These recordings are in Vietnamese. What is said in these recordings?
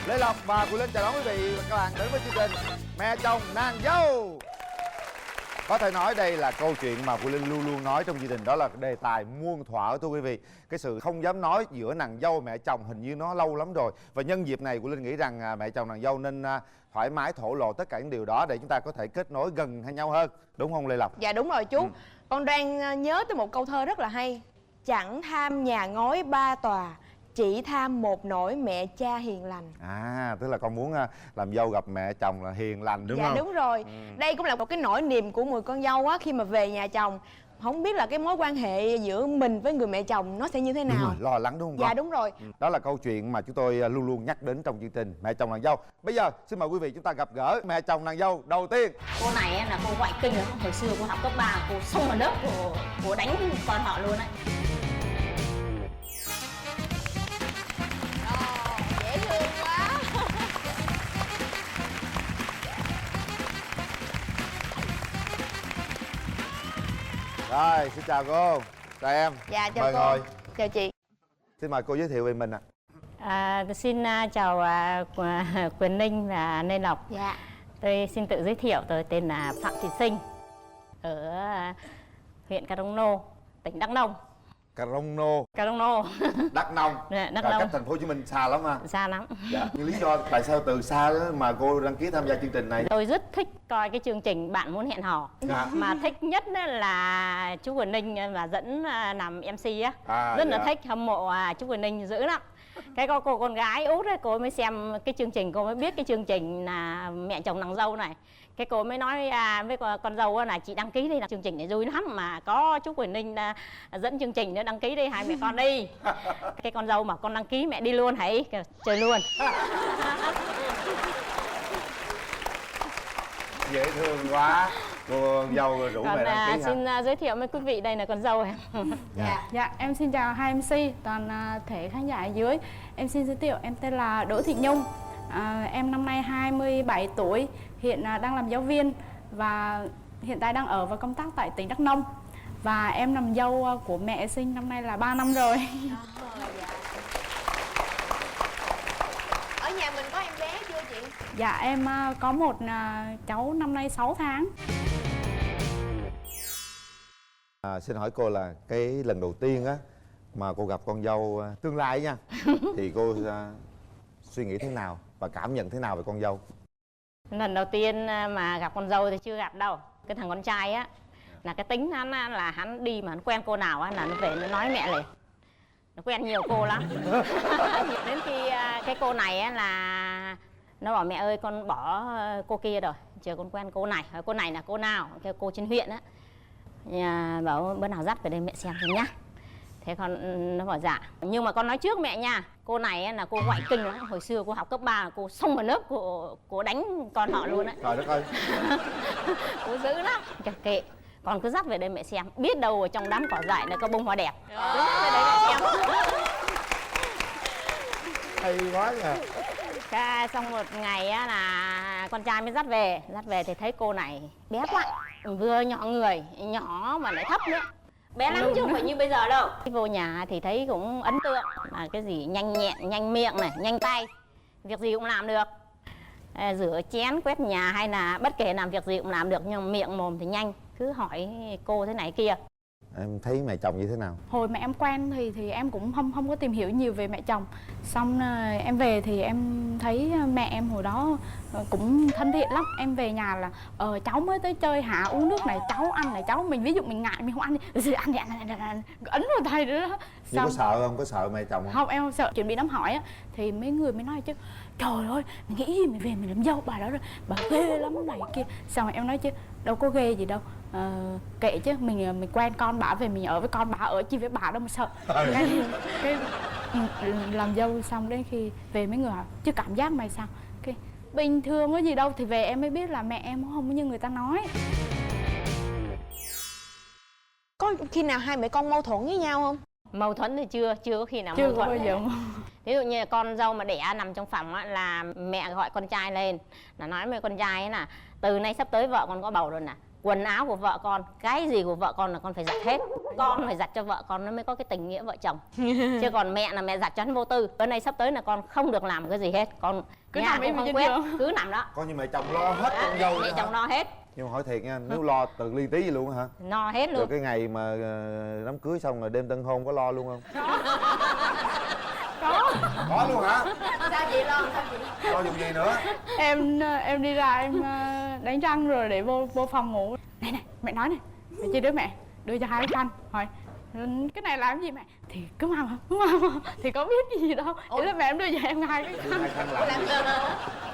Lê Lộc và Quyền Linh chào đón quý vị và các bạn đến với chương trình Mẹ chồng nàng dâu. Có thể nói đây là câu chuyện mà Quyền Linh luôn luôn nói trong chương trình, đó là đề tài muôn thuở thưa quý vị. Cái sự không dám nói giữa nàng dâu mẹ chồng hình như nó lâu lắm rồi. Và nhân dịp này Quyền Linh nghĩ rằng mẹ chồng nàng dâu nên thoải mái thổ lộ tất cả những điều đó để chúng ta có thể kết nối gần nhau hơn. Đúng không Lê Lộc? Dạ đúng rồi chú. Con đang nhớ tới một câu thơ rất là hay. Chẳng tham nhà ngói ba tòa, chỉ tham một nỗi mẹ cha hiền lành. À, tức là con muốn làm dâu gặp mẹ chồng là hiền lành đúng không? Dạ đúng rồi. Đây cũng là một cái nỗi niềm của người con dâu á, khi mà về nhà chồng không biết là cái mối quan hệ giữa mình với người mẹ chồng nó sẽ như thế nào. Đúng rồi, lo lắng đúng không con? Dạ đúng rồi. Đó là câu chuyện mà chúng tôi luôn luôn nhắc đến trong chương trình Mẹ chồng nàng dâu. Bây giờ xin mời quý vị chúng ta gặp gỡ mẹ chồng nàng dâu đầu tiên. Cô này là cô ngoại kinh rồi, hồi xưa cô học cấp 3 cô xông vào lớp của đánh con họ luôn đấy. Dễ thương quá. Rồi, xin chào cô. Chào em. Dạ chào mời cô. ngồi. Chào chị. Xin mời cô giới thiệu về mình ạ. Xin chào Quyền Linh và Lê Lộc. Dạ. Tôi xin tự giới thiệu, tôi tên là Phạm Thị Sinh, ở huyện Crono, tỉnh Đắk Nông. Crono, Đắk Nông. Dạ, Đắk Nông. Cách thành phố Hồ Chí Minh xa lắm mà. Xa lắm. Dạ. Nhưng lý do tại sao từ xa đó mà cô đăng ký tham gia chương trình này? Tôi rất thích coi cái chương trình Bạn Muốn Hẹn Hò. Dạ. Mà thích nhất là chú Quyền Linh mà dẫn làm MC á. Rất là thích, hâm mộ chú Quyền Linh dữ lắm. Cái cô con gái út ấy, cô mới xem cái chương trình, cô mới biết cái chương trình là Mẹ chồng nàng dâu này. Cái cô mới nói với con dâu là chị đăng ký đi, là chương trình này vui lắm, mà có chú Quyền Linh dẫn chương trình nữa, đăng ký đi, hai mẹ con đi. Cái con dâu mà con đăng ký mẹ đi luôn hãy chơi luôn. Dễ thương quá. Cô dâu rủ mẹ đăng ký. Xin giới thiệu với quý vị, đây là con dâu em. Dạ, em xin chào hai MC, toàn thể khán giả ở dưới. Em xin giới thiệu, em tên là Đỗ Thị Nhung. Em năm nay 27 tuổi, hiện đang làm giáo viên và hiện tại đang ở và công tác tại tỉnh Đắk Nông. Và em làm dâu của mẹ sinh năm nay là 3 năm rồi. Ở nhà mình có em bé chưa chị? Dạ, em có một cháu năm nay 6 tháng. Xin hỏi cô là cái lần đầu tiên á mà cô gặp con dâu tương lai nha, thì cô suy nghĩ thế nào và cảm nhận thế nào về con dâu? Lần đầu tiên mà gặp con dâu thì chưa gặp đâu. Cái thằng con trai á là cái tính hắn là hắn đi mà hắn quen cô nào á là nó về nó nói mẹ liền. Nó quen nhiều cô lắm. Đến khi cái cô này á là nó bảo mẹ ơi con bỏ cô kia rồi, chờ con quen cô này. Cô này là cô nào? Cái cô trên huyện á. Bảo bữa nào dắt về đây mẹ xem thôi nhá. Thế con nó bảo dạ. Nhưng mà con nói trước mẹ nha, cô này là cô ngoại kinh lắm. Hồi xưa cô học cấp 3 cô xông vào lớp của đánh con họ luôn đấy. Trời đất ơi. Cô dữ lắm. Kệ, con cứ dắt về đây mẹ xem. Biết đâu ở trong đám cỏ dại là có bông hoa đẹp. Cứ dắt về đây mẹ xem. Hay quá nha. Xong một ngày á là con trai mới dắt về thì thấy cô này bé quá, vừa nhỏ người, nhỏ mà lại thấp nữa. Bé lắm chứ không phải như bây giờ đâu. Vô nhà thì thấy cũng ấn tượng, là cái gì nhanh nhẹn, nhanh miệng này, nhanh tay, việc gì cũng làm được. Rửa chén, quét nhà hay là bất kể làm việc gì cũng làm được, nhưng mà miệng mồm thì nhanh, cứ hỏi cô thế này kia. Em thấy mẹ chồng như thế nào? Hồi mà em quen thì em cũng không có tìm hiểu nhiều về mẹ chồng. Xong em về thì em thấy mẹ em hồi đó cũng thân thiện lắm. Em về nhà là cháu mới tới chơi hả, uống nước này, cháu ăn này, cháu mình ví dụ mình ngại mình không ăn thì ăn thì ăn ấn vào tay nữa đó. Nhưng có sợ không? Có sợ mẹ chồng không? Không, em không sợ. Chuẩn bị đám hỏi á thì mấy người mới nói chứ trời ơi, mình nghĩ gì mình về mình làm dâu bà đó rồi, bà ghê lắm này kia. Xong rồi em nói chứ đâu có ghê gì đâu, kệ chứ mình quen con bà về mình ở với con bà, ở chi với bà đâu mà sợ. cái làm dâu xong đến khi về mấy người hỏi chứ cảm giác mày sao, cái bình thường có gì đâu, thì về em mới biết là mẹ em không như người ta nói. Có khi nào hai mẹ con mâu thuẫn với nhau không? Mâu thuẫn thì chưa có khi nào Chưa mâu thuẫn. bao giờ. Ví dụ như con dâu mà đẻ nằm trong phòng á, là mẹ gọi con trai lên là nói với con trai ấy là từ nay sắp tới vợ con có bầu rồi nè, Quần áo của vợ con, cái gì của vợ con là con phải giặt hết. Con phải giặt cho vợ con nó mới có cái tình nghĩa vợ chồng. Chứ còn mẹ là mẹ giặt cho hắn vô tư. Bữa nay sắp tới là con không được làm cái gì hết. Con Cứ nhà nằm cũng im không trên quét, giường. cứ nằm đó. Coi như mẹ chồng lo hết con dâu Mẹ nữa chồng hả? lo hết, Nhưng mà hỏi thiệt nha, nếu lo từ ly tí gì luôn hả? lo hết Rồi luôn. cái ngày mà đám cưới xong rồi đêm tân hôn có lo luôn không? Có luôn hả? Sao chị lo, sao chị? Lo dùng gì nữa? Em đi ra em đánh răng rồi để vô phòng ngủ. Này này, mẹ nói này, mẹ chia đứa mẹ đưa cho 2 cái khăn, hỏi cái này làm cái gì mẹ? Thì cứ mang thì có biết gì đâu. Thế là mẹ em đưa cho em 2 cái khăn. Hai khăn làm gì?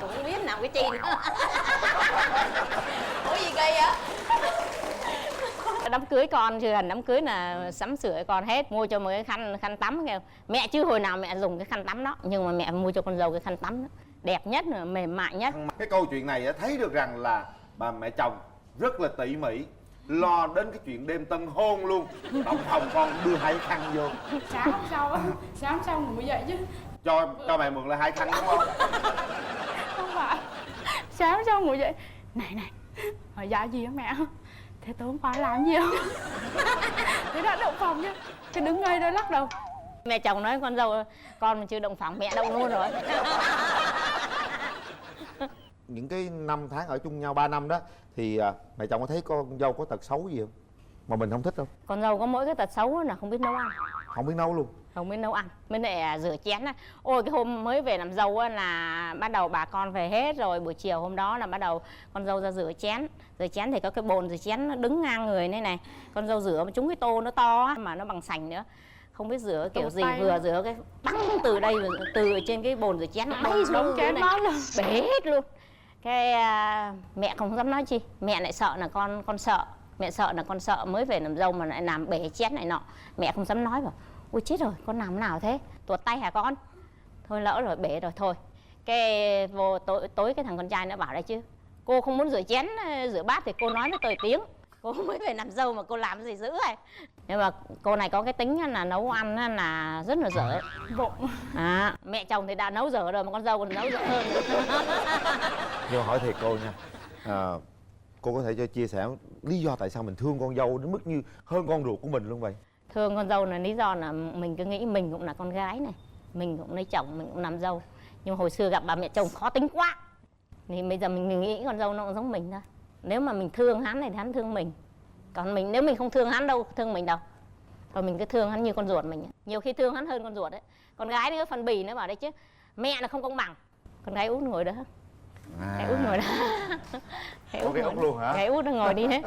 Cũng không biết làm cái chi nữa. Ủa gì kỳ vậy? Đám cưới con chưa gần đám cưới là sắm sửa con hết, mua cho một cái khăn tắm kìa. Mẹ chứ hồi nào mẹ dùng cái khăn tắm đó, nhưng mà mẹ mua cho con dâu cái khăn tắm đó, đẹp nhất, mềm mại nhất. Cái câu chuyện này thấy được rằng là bà mẹ chồng rất là tỉ mỉ, lo đến cái chuyện đêm tân hôn luôn. Động phòng con đưa 2 khăn vô. Sáng hôm sau ngủ dậy chứ. Cho mẹ mượn lại 2 khăn đúng không? Không phải. Sáng hôm sau ngủ dậy. Này, hỏi dạ gì hả mẹ? Thế tối hôm qua làm gì không? Thế đã động phòng chứ. Cái đứng ngay đó lắc đầu. Mẹ chồng nói con dâu con mà chưa động phòng mẹ động luôn rồi. Những cái năm tháng ở chung nhau 3 năm đó thì mẹ chồng có thấy con dâu có tật xấu gì không? Mà mình không thích không? Con dâu có mỗi cái tật xấu là không biết nấu ăn. Không biết nấu luôn. Không biết nấu ăn, mới lại rửa chén á. Ôi cái hôm mới về làm dâu á là bắt đầu bà con về hết rồi, buổi chiều hôm đó là bắt đầu con dâu ra rửa chén. Rửa chén thì có cái bồn rửa chén nó đứng ngang người này này. Con dâu rửa mà trúng cái tô nó to á, mà nó bằng sành nữa. Không biết rửa kiểu gì, vừa rửa cái bắn từ đây, từ trên cái bồn rửa chén nó bay xuống chén này, luôn. bể hết luôn. Cái mẹ không dám nói chi, mẹ lại sợ là con sợ. Mẹ sợ là con sợ mới về làm dâu mà lại làm bể chén này nọ. Mẹ không dám nói, bảo ôi chết rồi, con làm nào thế? Tuột tay hả con? Thôi lỡ rồi, bể rồi thôi. Cái vô tối cái thằng con trai nó bảo đấy chứ, cô không muốn rửa chén, rửa bát thì cô nói với tôi tiếng. Cô mới về làm dâu mà cô làm cái gì dữ vậy? Nhưng mà cô này có cái tính là nấu ăn là rất là dở. Vụng. Mẹ chồng thì đã nấu dở rồi mà con dâu còn nấu dở hơn. Nhưng mà hỏi thiệt cô nha, cô có thể cho chia sẻ lý do tại sao mình thương con dâu đến mức như hơn con ruột của mình luôn vậy? Thương con dâu là lý do là mình cứ nghĩ mình cũng là con gái này, mình cũng lấy chồng, mình cũng làm dâu. Nhưng hồi xưa gặp bà mẹ chồng khó tính quá, thì bây giờ mình nghĩ con dâu nó cũng giống mình thôi. Nếu mà mình thương hắn này thì hắn thương mình, còn nếu mình không thương hắn đâu thương mình đâu. Thôi mình cứ thương hắn như con ruột mình. Nhiều khi thương hắn hơn con ruột đấy. Con gái nữa phần bì nữa bảo đấy chứ, mẹ là không công bằng. Con gái út ngồi đó. Cái út ngồi đó. Cái út luôn hả? Cái út nó ngồi đi hết.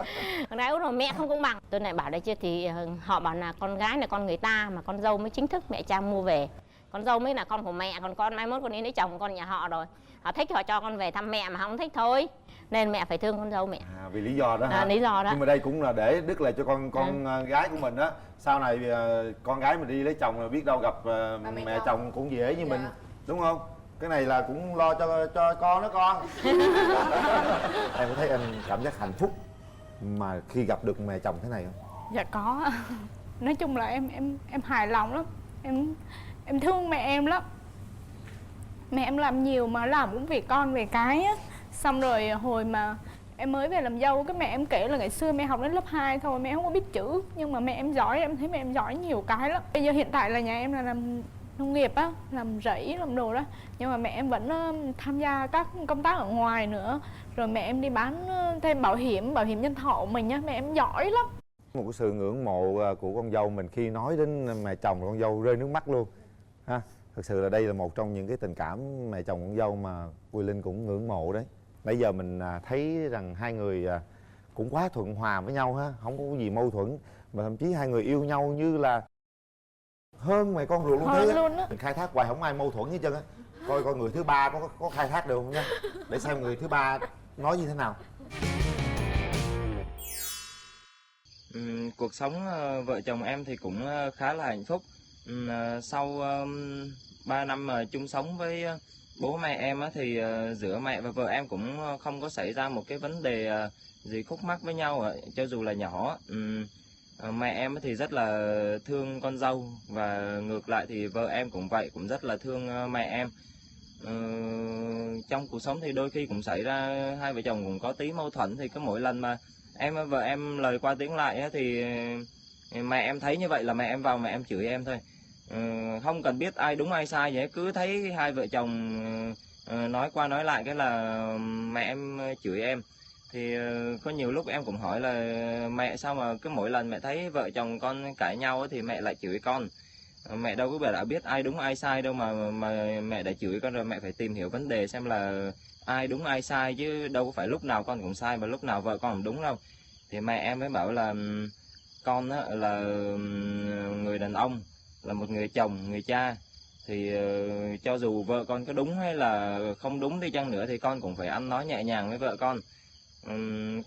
Con gái út rồi mẹ không công bằng. Tôi lại bảo đấy chứ thì họ bảo là con gái là con người ta, mà con dâu mới chính thức mẹ cha mua về. Con dâu mới là con của mẹ, còn con mai mốt con đi lấy chồng con nhà họ rồi. Họ thích họ cho con về thăm mẹ, mà không thích thôi. Nên mẹ phải thương con dâu mẹ. Vì lý do đó hả? Lý do đó. Nhưng mà đây cũng là để đứt lại cho con gái của mình đó. Sau này con gái mình đi lấy chồng rồi biết đâu gặp mẹ chồng cũng dễ như mình, đúng không? Cái này là cũng lo cho con đó con. Em có thấy anh cảm giác hạnh phúc mà khi gặp được mẹ chồng thế này không? Dạ có. Nói chung là em hài lòng lắm. Em thương mẹ em lắm. Mẹ em làm nhiều mà làm cũng vì con vì cái á. Xong rồi hồi mà em mới về làm dâu, cái mẹ em kể là ngày xưa mẹ học đến lớp 2 thôi, mẹ không có biết chữ. Nhưng mà mẹ em giỏi, em thấy mẹ em giỏi nhiều cái lắm. Bây giờ hiện tại là nhà em là làm nông nghiệp á, làm rẫy, làm đồ đó. Nhưng mà mẹ em vẫn tham gia các công tác ở ngoài nữa. Rồi mẹ em đi bán thêm bảo hiểm nhân thọ của mình á, mẹ em giỏi lắm. Một cái sự ngưỡng mộ của con dâu mình khi nói đến mẹ chồng con dâu rơi nước mắt luôn ha. Thực sự là đây là một trong những cái tình cảm mẹ chồng con dâu mà Quỳ Linh cũng ngưỡng mộ đấy. Nãy giờ mình thấy rằng hai người cũng quá thuận hòa với nhau ha, không có gì mâu thuẫn, mà thậm chí hai người yêu nhau như là hơn mẹ con ruột luôn thế luôn á. Mình khai thác hoài không ai mâu thuẫn hết trơn á. Coi người thứ ba có khai thác được không nha, để xem người thứ ba nói như thế nào. Cuộc sống vợ chồng em thì cũng khá là hạnh phúc. Sau 3 năm chung sống với bố mẹ em thì giữa mẹ và vợ em cũng không có xảy ra một cái vấn đề gì khúc mắc với nhau, cho dù là nhỏ. Mẹ em thì rất là thương con dâu, và ngược lại thì vợ em cũng vậy, cũng rất là thương mẹ em. Trong cuộc sống thì đôi khi cũng xảy ra hai vợ chồng cũng có tí mâu thuẫn, thì cứ mỗi lần mà vợ em lời qua tiếng lại á, thì mẹ em thấy như vậy là mẹ em vào mẹ em chửi em thôi. Không cần biết ai đúng ai sai gì hết, cứ thấy hai vợ chồng nói qua nói lại cái là mẹ em chửi em. Thì có nhiều lúc em cũng hỏi là mẹ sao mà cứ mỗi lần mẹ thấy vợ chồng con cãi nhau á, thì mẹ lại chửi con. Mẹ đâu có đã biết ai đúng ai sai đâu mà mẹ đã chửi con rồi, mẹ phải tìm hiểu vấn đề xem là ai đúng ai sai, chứ đâu có phải lúc nào con cũng sai mà lúc nào vợ con cũng đúng đâu. Thì mẹ em mới bảo là con á, là người đàn ông, là một người chồng, người cha, thì cho dù vợ con có đúng hay là không đúng đi chăng nữa thì con cũng phải ăn nói nhẹ nhàng với vợ con.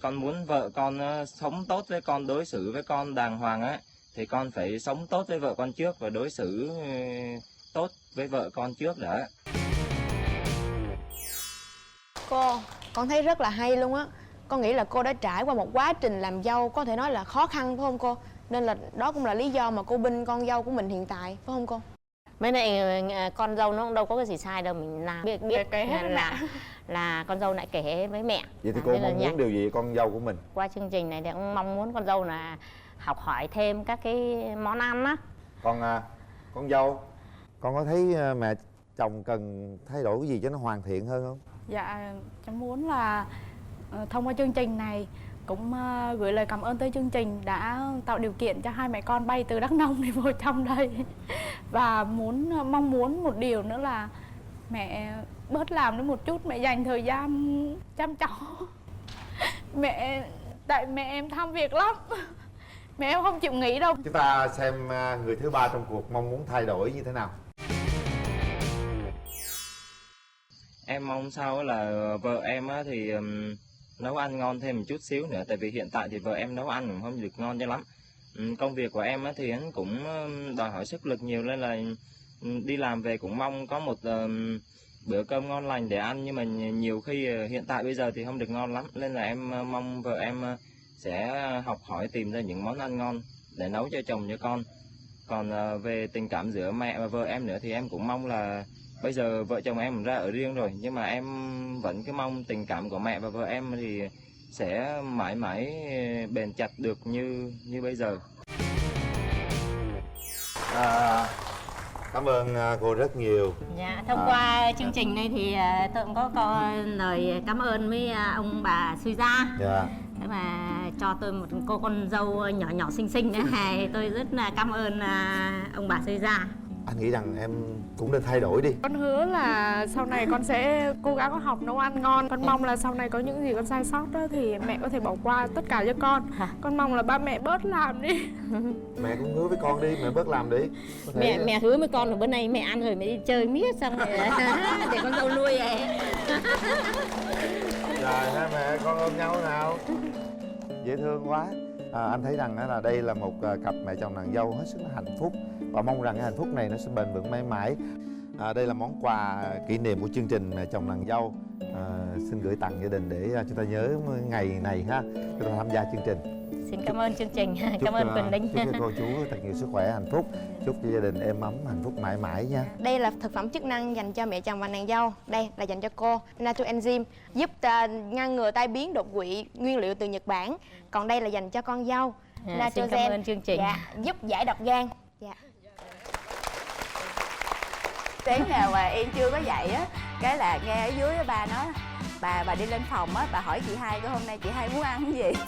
Con muốn vợ con sống tốt với con, đối xử với con đàng hoàng á, thì con phải sống tốt với vợ con trước và đối xử tốt với vợ con trước đã. Cô, con thấy rất là hay luôn á. Con nghĩ là cô đã trải qua một quá trình làm dâu có thể nói là khó khăn phải không cô? Nên là đó cũng là lý do mà cô binh con dâu của mình hiện tại, phải không cô? Mấy này con dâu nó cũng đâu có cái gì sai đâu, mình làm biết Kể hết là con dâu lại kể với mẹ. Vậy thì cô mong muốn điều gì con dâu của mình? Qua chương trình này thì cũng mong muốn con dâu là học hỏi thêm các cái món ăn á. Con dâu, con có thấy mẹ chồng cần thay đổi cái gì cho nó hoàn thiện hơn không? Dạ, cháu muốn là thông qua chương trình này cũng gửi lời cảm ơn tới chương trình đã tạo điều kiện cho hai mẹ con bay từ Đắk Nông để vô trong đây. Và mong muốn một điều nữa là mẹ bớt làm đi một chút, mẹ dành thời gian chăm cháu. Tại mẹ em tham việc lắm, mẹ em không chịu nghỉ đâu. Chúng ta xem người thứ ba trong cuộc mong muốn thay đổi như thế nào. Em mong sao là vợ em á thì nấu ăn ngon thêm một chút xíu nữa, tại vì hiện tại thì vợ em nấu ăn cũng không được ngon cho lắm. Công việc của em á thì hắn cũng đòi hỏi sức lực nhiều, nên là đi làm về cũng mong có một bữa cơm ngon lành để ăn, nhưng mà nhiều khi hiện tại bây giờ thì không được ngon lắm, nên là em mong vợ em sẽ học hỏi tìm ra những món ăn ngon để nấu cho chồng cho con. Còn về tình cảm giữa mẹ và vợ em nữa thì em cũng mong là bây giờ vợ chồng em ra ở riêng rồi, nhưng mà em vẫn cứ mong tình cảm của mẹ và vợ em thì sẽ mãi mãi bền chặt được như bây giờ. Cảm ơn cô rất nhiều. Dạ, thông qua chương trình này thì tôi cũng có lời cảm ơn với ông bà Suy Gia. Dạ. Thế mà cho tôi một cô con dâu nhỏ nhỏ xinh xinh nữa. Tôi rất là cảm ơn ông bà Suy Gia. Anh nghĩ rằng em cũng nên thay đổi đi. Con hứa là sau này con sẽ cố gắng học nấu ăn ngon. Con mong là sau này có những gì con sai sót đó thì mẹ có thể bỏ qua tất cả cho con. Con mong là ba mẹ bớt làm đi. Mẹ cũng hứa với con đi, mẹ bớt làm đi. Mẹ hứa với con là bữa nay mẹ ăn rồi mẹ đi chơi miết xong rồi để con dâu nuôi vậy. Rồi hai mẹ con ôm nhau nào. Dễ thương quá. Anh thấy rằng là đây là một cặp mẹ chồng nàng dâu hết sức là hạnh phúc, và mong rằng cái hạnh phúc này nó sẽ bền vững mãi mãi. Đây là món quà kỷ niệm của chương trình mẹ chồng nàng dâu. Xin gửi tặng gia đình để chúng ta nhớ ngày này ha, chúng ta tham gia chương trình. Xin cảm ơn chương trình, cảm ơn Quỳnh Linh. Chúc cho cô chú thật nhiều sức khỏe, hạnh phúc, chúc cho gia đình êm ấm, hạnh phúc mãi mãi nha. Đây là thực phẩm chức năng dành cho mẹ chồng và nàng dâu. Đây là dành cho cô, Natro Enzyme, giúp ngăn ngừa tai biến đột quỵ, nguyên liệu từ Nhật Bản. Còn đây là dành cho con dâu, Xin cảm ơn chương trình. dạ, giúp giải độc gan. Dạ. Sáng nào mà em chưa có dậy á, cái là nghe ở dưới á, ba nói bà đi lên phòng á, bà hỏi chị Hai coi hôm nay chị Hai muốn ăn cái gì.